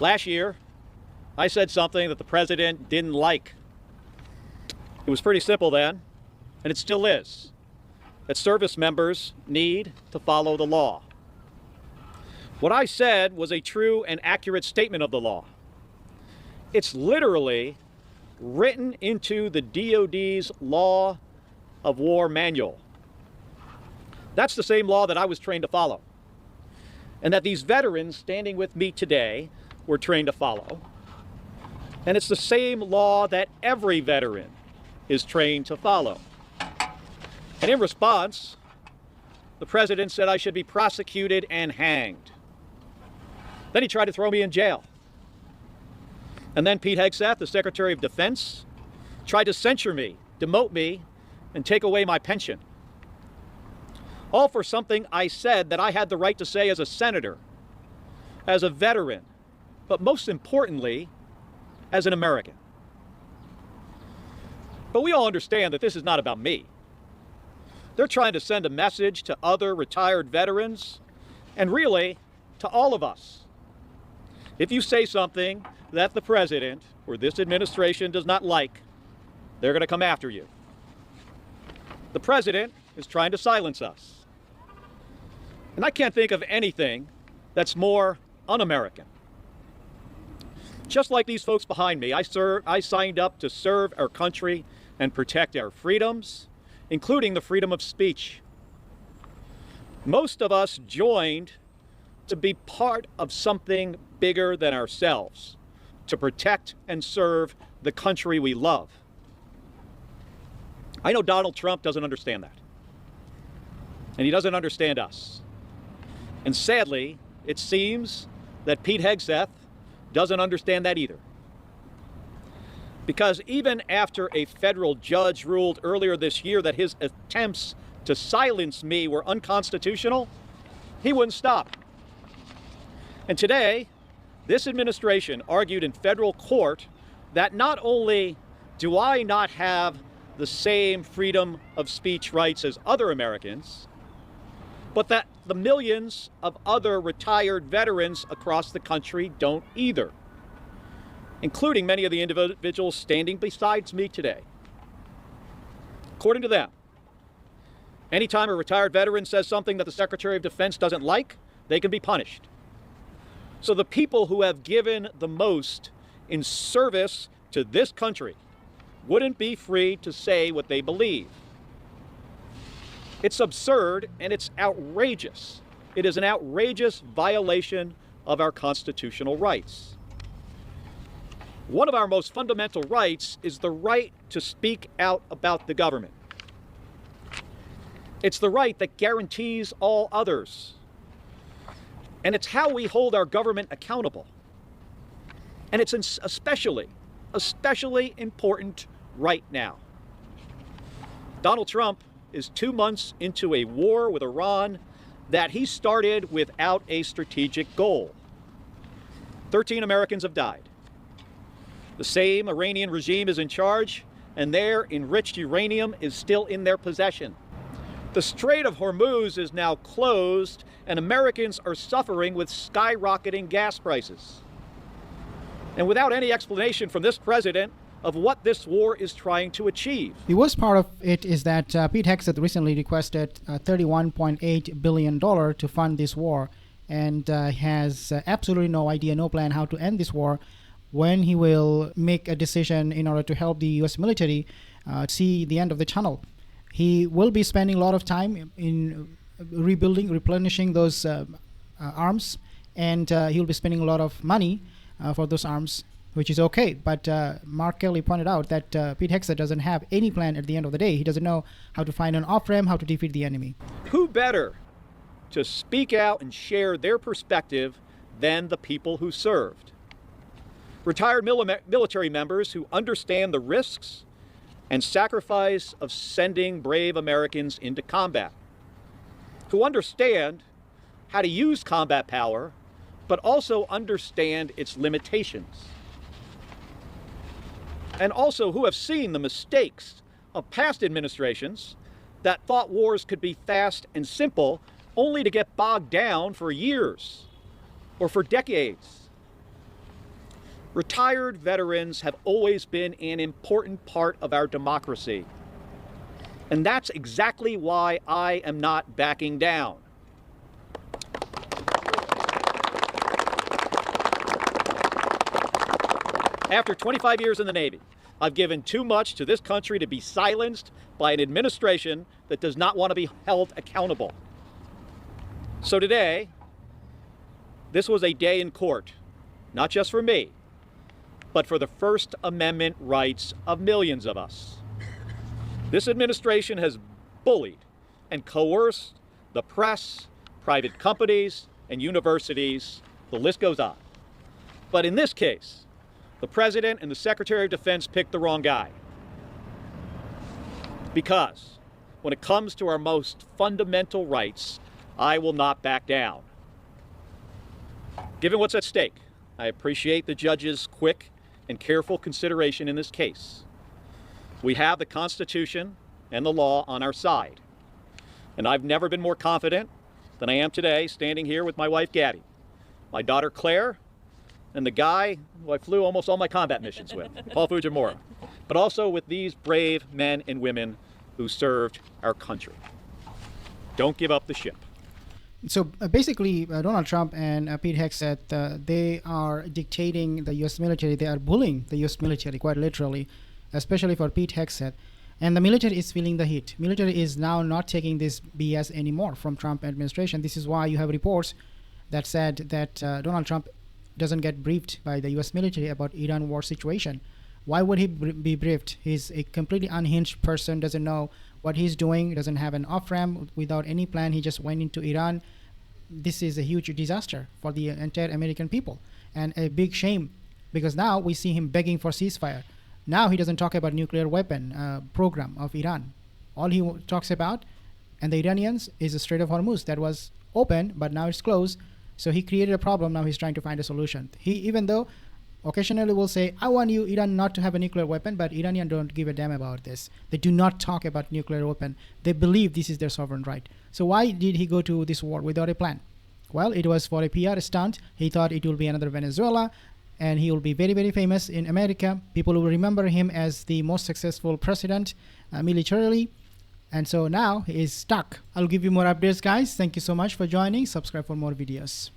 Last year, I said something that the president didn't like. It was pretty simple then, and it still is, that service members need to follow the law. What I said was a true and accurate statement of the law. It's literally written into the DoD's Law of War manual. That's the same law that I was trained to follow, and that these veterans standing with me today were trained to follow. And it's the same law that every veteran is trained to follow. And in response, the president said I should be prosecuted and hanged. Then he tried to throw me in jail. And then Pete Hegseth, the Secretary of Defense, tried to censure me, demote me, and take away my pension. All for something I said that I had the right to say as a senator, as a veteran, but most importantly, as an American. But we all understand that this is not about me. They're trying to send a message to other retired veterans, and really, to all of us. If you say something that the president or this administration does not like, they're going to come after you. The president is trying to silence us. And I can't think of anything that's more un-American. Just like these folks behind me, I signed up to serve our country and protect our freedoms, including the freedom of speech. Most of us joined to be part of something bigger than ourselves, to protect and serve the country we love. I know Donald Trump doesn't understand that. And he doesn't understand us. And sadly, it seems that Pete Hegseth doesn't understand that either. Because even after a federal judge ruled earlier this year that his attempts to silence me were unconstitutional, he wouldn't stop. And today, this administration argued in federal court that not only do I not have the same freedom of speech rights as other Americans, but that the millions of other retired veterans across the country don't either, including many of the individuals standing beside me today. According to them, anytime a retired veteran says something that the Secretary of Defense doesn't like, they can be punished. So the people who have given the most in service to this country wouldn't be free to say what they believe. It's absurd and it's outrageous. It is an outrageous violation of our constitutional rights. One of our most fundamental rights is the right to speak out about the government. It's the right that guarantees all others. And it's how we hold our government accountable. And it's especially important right now. Donald Trump is 2 months into a war with Iran that he started without a strategic goal. 13 Americans have died. The same Iranian regime is in charge, and their enriched uranium is still in their possession. The Strait of Hormuz is now closed, and Americans are suffering with skyrocketing gas prices. And without any explanation from this president of what this war is trying to achieve. The worst part of it is that Pete Hegseth recently requested $31.8 billion to fund this war, and has absolutely no idea, no plan how to end this war, when he will make a decision in order to help the U.S. military see the end of the tunnel. He will be spending a lot of time in rebuilding, replenishing those arms, and he'll be spending a lot of money for those arms, which is okay. But Mark Kelly pointed out that Pete Hegseth doesn't have any plan at the end of the day. He doesn't know how to find an off-ramp, how to defeat the enemy. Who better to speak out and share their perspective than the people who served? Retired military members who understand the risks and sacrifice of sending brave Americans into combat, who understand how to use combat power, but also understand its limitations, and also who have seen the mistakes of past administrations that thought wars could be fast and simple, only to get bogged down for years or for decades. Retired veterans have always been an important part of our democracy. And that's exactly why I am not backing down. After 25 years in the Navy, I've given too much to this country to be silenced by an administration that does not want to be held accountable. So today, this was a day in court, not just for me, but for the First Amendment rights of millions of us. This administration has bullied and coerced the press, private companies, and universities. The list goes on. But in this case, the President and the Secretary of Defense picked the wrong guy. Because when it comes to our most fundamental rights, I will not back down. Given what's at stake, I appreciate the judge's quick and careful consideration in this case. We have the Constitution and the law on our side. And I've never been more confident than I am today, standing here with my wife, Gabby, my daughter, Claire, and the guy who I flew almost all my combat missions with, Paul Fujimura, but also with these brave men and women who served our country. Don't give up the ship. So basically, Donald Trump and Pete Hegseth, they are dictating the U.S. military. They are bullying the U.S. military, quite literally, especially for Pete Hegseth. And the military is feeling the heat. Military is now not taking this BS anymore from Trump administration. This is why you have reports that said that Donald Trump doesn't get briefed by the U.S. military about Iran war situation. Why would he be briefed? He's a completely unhinged person, doesn't know what he's doing, doesn't have an off-ramp, without any plan. He just went into Iran. This is a huge disaster for the entire American people, and a big shame, because now we see him begging for ceasefire. Now he doesn't talk about nuclear weapon program of Iran. All he talks about, and the Iranians, is the Strait of Hormuz that was open, but now it's closed. So he created a problem. Now he's trying to find a solution. He, even though occasionally will say, I want you, Iran, not to have a nuclear weapon, but Iranians don't give a damn about this. They do not talk about nuclear weapon. They believe this is their sovereign right. So why did he go to this war without a plan? Well, it was for a PR stunt. He thought it will be another Venezuela, and he will be very, very famous in America. People will remember him as the most successful president militarily. And so now he is stuck. I'll give you more updates, guys. Thank you so much for joining. Subscribe for more videos.